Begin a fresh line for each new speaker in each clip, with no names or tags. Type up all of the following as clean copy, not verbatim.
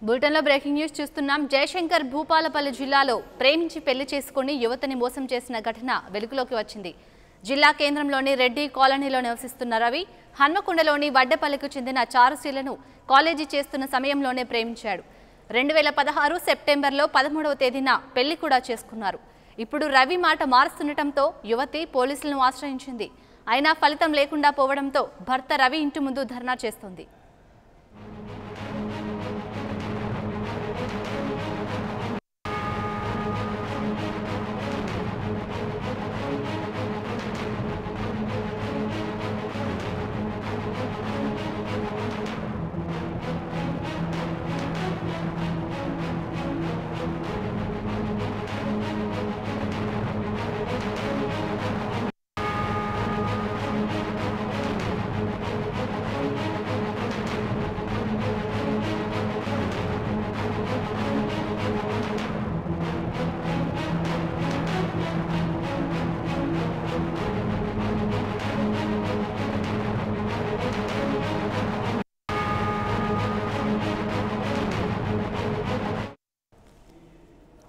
బులెటిన్లో breaking news చూస్తున్నాం. జయశంకర్ భూపాలపల్లి జిల్లాలో ప్రేమించి పెళ్లి చేసుకుని యువతిని మోసం చేసిన ఘటన వెలుగులోకి వచ్చింది. జిల్లా కేంద్రంలోని రెడ్డి కాలనీలో నివసిస్తున్న రవి హన్మకొండలోని వడ్డపల్లికి చెందిన చారుశీలను కాలేజీ చేస్తున్న సమయంలోనే ప్రేమించాడు. 2016 సెప్టెంబర్లో 13వ తేదీన పెళ్లి కూడా చేసుకున్నారు. ఇప్పుడు రవి మాట మారుస్తుండటంతో యువతి పోలీసులను ఆశ్రయించింది. అయినా ఫలితం లేకుండా పోవడంతో భర్త రవి ఇంటి ముందు ధర్నా చేస్తోంది.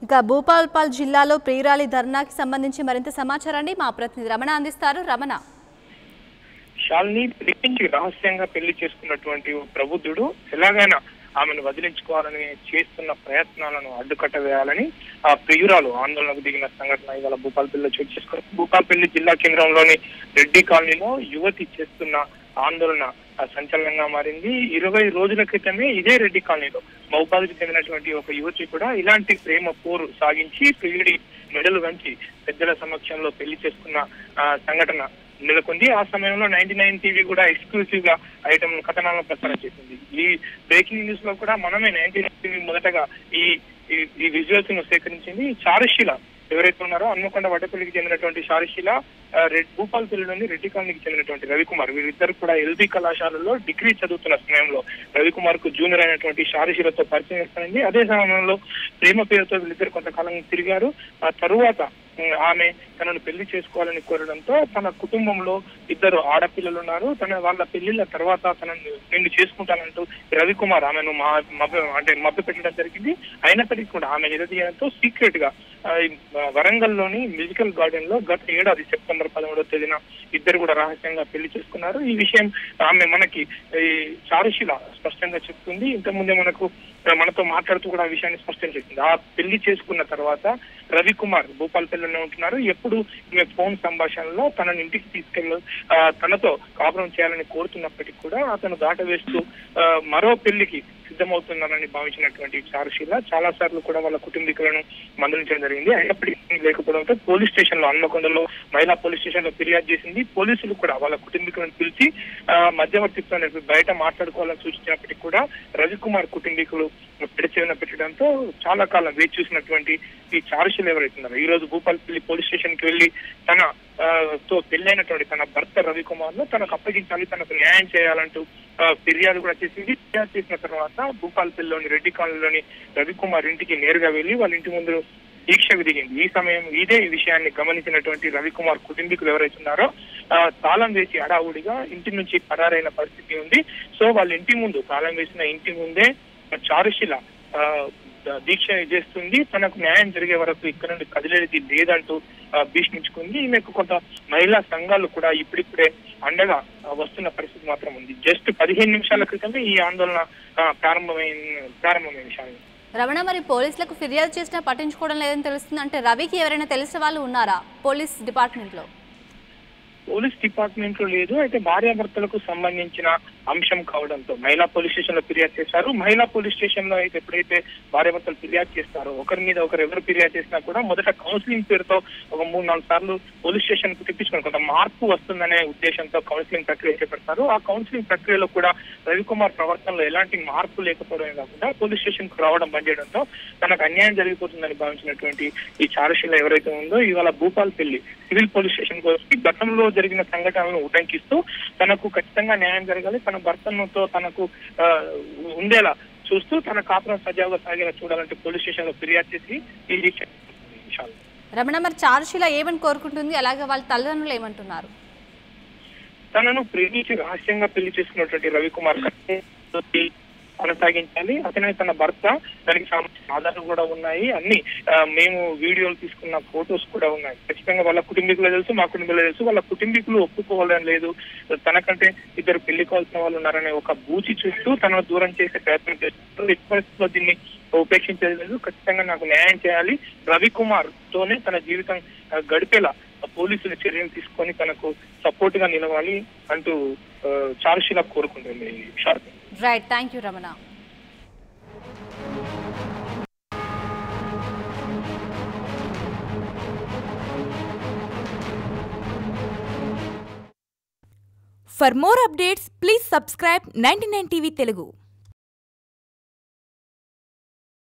ఇక భూపాలపల్లి జిల్లాలో ప్రియురాలి ధర్నాకి సంబంధించి మరింత సమాచారాన్ని మా ప్రతినిధి రమణ అందిస్తారు. రమణ,
శాలిని ప్రేమించి రహస్యంగా పెళ్లి చేసుకున్నటువంటి ప్రబుద్ధుడు ఎలాగైనా ఆమెను వదిలించుకోవాలని చేస్తున్న ప్రయత్నాలను అడ్డుకట్ట వేయాలని ఆ ప్రియురాలు ఆందోళనకు దిగిన సంఘటన ఇవాళ భూపాలపల్లిలో చోటు చేసుకుని భూపాలపల్లి జిల్లా కేంద్రంలోని రెడ్డి కాలనీలో యువతి చేస్తున్న ఆందోళన సంచలనంగా మారింది. 20 రోజుల క్రితమే ఇదే రెడ్డి కాలనీలో మహబూబాద్కు చెందినటువంటి ఒక యువతి కూడా ఇలాంటి ప్రేమ పోరు సాగించి ప్రియుడి మెడలు వంచి పెద్దల సమక్షంలో పెళ్లి చేసుకున్న సంఘటన నెలకొంది. ఆ సమయంలో 99 టీవీ కూడా ఎక్స్క్లూసివ్ గా ఐటమ్ కథనాలను ప్రసారం చేసింది. ఈ బ్రేకింగ్ న్యూస్ లో కూడా మనమే 99 టీవీ మొదటగా ఈ విజువల్స్ ను సేకరించింది. చారుశీల ఎవరైతే ఉన్నారో హన్మకొండ వడ్డపల్లికి చెందినటువంటి చారుశీల భూపాలపల్లిలోని రెడ్డి కాలనీకి చెందినటువంటి రవికుమార్, వీరిద్దరు కూడా ఎల్బీ కళాశాలలో డిగ్రీ చదువుతున్న సమయంలో రవికుమార్ కు జూనియర్ అయినటువంటి చారుశీలతో పరిచయం ఏర్పడింది. అదే సమయంలో ప్రేమ పేరుతో వీళ్ళిద్దరు కొంతకాలం తిరిగారు. ఆ తరువాత ఆమె తనను పెళ్లి చేసుకోవాలని కోరడంతో తన కుటుంబంలో 2 ఆడపిల్లలు ఉన్నారు. వాళ్ళ పెళ్లిళ్ళ తర్వాత నేను చేసుకుంటానంటూ రవికుమార్ ఆమెను మభ్య పెట్టడం జరిగింది. అయినప్పటికీ కూడా ఆమె నిలదీయడంతో సీక్రెట్ గా వరంగల్లోని మ్యూజికల్ గార్డెన్ లో గత ఏడాది సెప్టెంబర్ 13వ తేదీన ఇద్దరు కూడా రహస్యంగా పెళ్లి చేసుకున్నారు. ఈ విషయం ఆమె మనకి చారుశీల స్పష్టంగా చెప్తుంది. ఇంతకుముందే మనతో మాట్లాడుతూ కూడా ఆ విషయాన్ని స్పష్టం చేసింది. ఆ పెళ్లి చేసుకున్న తర్వాత రవికుమార్ భూపాలపల్లిలోనే ఉంటున్నారు. ఎప్పుడు ఈమె ఫోన్ సంభాషణలో తనని ఇంటికి తీసుకెళ్ళి తనతో కాపురం చేయాలని కోరుతున్నప్పటికీ కూడా అతను దాటవేస్తూ మరో పెళ్లికి సిద్ధమవుతున్నారని భావించినటువంటి చారుశీల చాలా సార్లు కూడా వాళ్ళ కుటుంబీకులను మందలించడం జరిగింది. అయినప్పటికీ లేకపోవడంతో పోలీస్ స్టేషన్ లో హన్మకొండలో మహిళా పోలీస్ స్టేషన్ లో ఫిర్యాదు చేసింది. పోలీసులు కూడా వాళ్ళ కుటుంబీకులను పిలిచి మధ్యవర్తిత్వం బయట మాట్లాడుకోవాలని సూచించినప్పటికీ కూడా రవికుమార్ కుటుంబీకులు పెడచెవిన పెట్టడంతో చాలా కాలం వేచి చూసినటువంటి ఈ చారుశీల ఎవరైతున్నారో ఈ రోజు భూపాలపల్లి పోలీస్ స్టేషన్ కి వెళ్లి తో పెళ్లైనటువంటి తన భర్త రవికుమార్ ను తనకు అప్పగించాలి, తనకు న్యాయం చేయాలంటూ ఫిర్యాదు కూడా చేసింది. ఫిర్యాదు చేసిన తర్వాత భూపాలపల్లిలోని రెడ్డి కాలనీలోని రవికుమార్ ఇంటికి నేరుగా వెళ్లి వాళ్ళ ఇంటి ముందు దీక్షకు దిగింది. ఈ సమయం ఇదే విషయాన్ని గమనించినటువంటి రవికుమార్ కుటుంబీకులు ఎవరైతున్నారో తాళం వేసి హడావుడిగా ఇంటి నుంచి పరారైన పరిస్థితి ఉంది. సో వాళ్ళ ఇంటి ముందు తాళం వేసిన ఇంటి ముందే చారుశీల దీక్ష చేస్తుంది. తనకు న్యాయం జరిగే వరకు ఇక్కడ నుండి కదిలేది లేదంటూ భీష్మించుకుంది. ఈమెకు కొంత మహిళా సంఘాలు కూడా ఇప్పుడిప్పుడే అండగా వస్తున్న పరిస్థితి మాత్రం ఉంది. జస్ట్ 15 నిమిషాల క్రితమే ఈ ఆందోళన ప్రారంభమైన విషయాన్ని
రమణ, మరి పోలీసులకు ఫిర్యాదు చేసినా పట్టించుకోవడం లేదని తెలుస్తుంది. అంటే రవికి ఎవరైనా తెలిసిన వాళ్ళు ఉన్నారా పోలీస్ డిపార్ట్మెంట్ లో?
పోలీస్ డిపార్ట్మెంట్ లో లేదు. అయితే భార్యాభర్తలకు సంబంధించిన అంశం కావడంతో మహిళా పోలీస్ స్టేషన్ లో ఫిర్యాదు చేశారు. మహిళా పోలీస్ స్టేషన్ లో అయితే ఎప్పుడైతే భార్యాభర్తలు ఫిర్యాదు చేస్తారో ఒకరి మీద ఒకరు ఎవరు ఫిర్యాదు చేసినా కూడా మొదట కౌన్సిలింగ్ పేరుతో ఒక 3-4 సార్లు పోలీస్ స్టేషన్ కు తెప్పించుకుని కొంత మార్పు వస్తుందనే ఉద్దేశంతో కౌన్సిలింగ్ ప్రక్రియ చేపడతారు. ఆ కౌన్సిలింగ్ ప్రక్రియలో కూడా రవికుమార్ ప్రవర్తనలో ఎలాంటి మార్పు లేకపోవడమే కాకుండా పోలీస్ స్టేషన్ కు రావడం బంద్ చేయడంతో తనకు అన్యాయం జరిగిపోతుందని భావించినటువంటి ఈ చారుశీల ఎవరైతే ఉందో ఇవాళ భూపాలపల్లి సివిల్ పోలీస్ స్టేషన్ కు వచ్చి గతంలో జరిగిన సంఘటనలను ఉటంకిస్తూ తనకు ఖచ్చితంగా న్యాయం జరగాలి, తన భర్తతో తనకు ఉండేలా చూస్తూ తన కాపురం సజావుగా సాగేలా చూడాలంటే పోలీస్ స్టేషన్ లో ఫిర్యాదు చేసి ఈ దీక్ష.
రమణ, మరి చారుశీల ఏమని కోరుకుంటుంది, అలాగే వాళ్ళ తల్లిదండ్రులు ఏమంటున్నారు?
తనను ప్రేమించి రహస్యంగా పెళ్లి చేసుకున్నటువంటి రవికుమార్ కొనసాగించాలి. అతనే తన భర్త, దానికి సంబంధించిన ఆధారాలు కూడా ఉన్నాయి, అన్ని మేము వీడియోలు తీసుకున్న ఫొటోస్ కూడా ఉన్నాయి. ఖచ్చితంగా వాళ్ళ కుటుంబీకులు తెలుసు, మా కుటుంబీకులు తెలుసు. వాళ్ళ కుటుంబీకులు ఒప్పుకోవాలని లేదు, తనకంటే ఇద్దరు పెళ్లి కావాల్సిన వాళ్ళు ఉన్నారనే ఒక బూచి చూస్తూ తనను దూరం చేసే ప్రయత్నం చేస్తున్నారు. ఎట్టి పరిస్థితుల్లో దీన్ని ఉపేక్షించేది లేదు. ఖచ్చితంగా నాకు న్యాయం చేయాలి, రవికుమార్ తోనే తన జీవితం గడిపేలా పోలీసులు చర్యలు తీసుకొని తనకు సపోర్ట్ గా నిలవాలి అంటూ చారుశీల కోరుకుంటుంది.
Right, thank you Ramana.
For more updates, please subscribe 99 TV Telugu.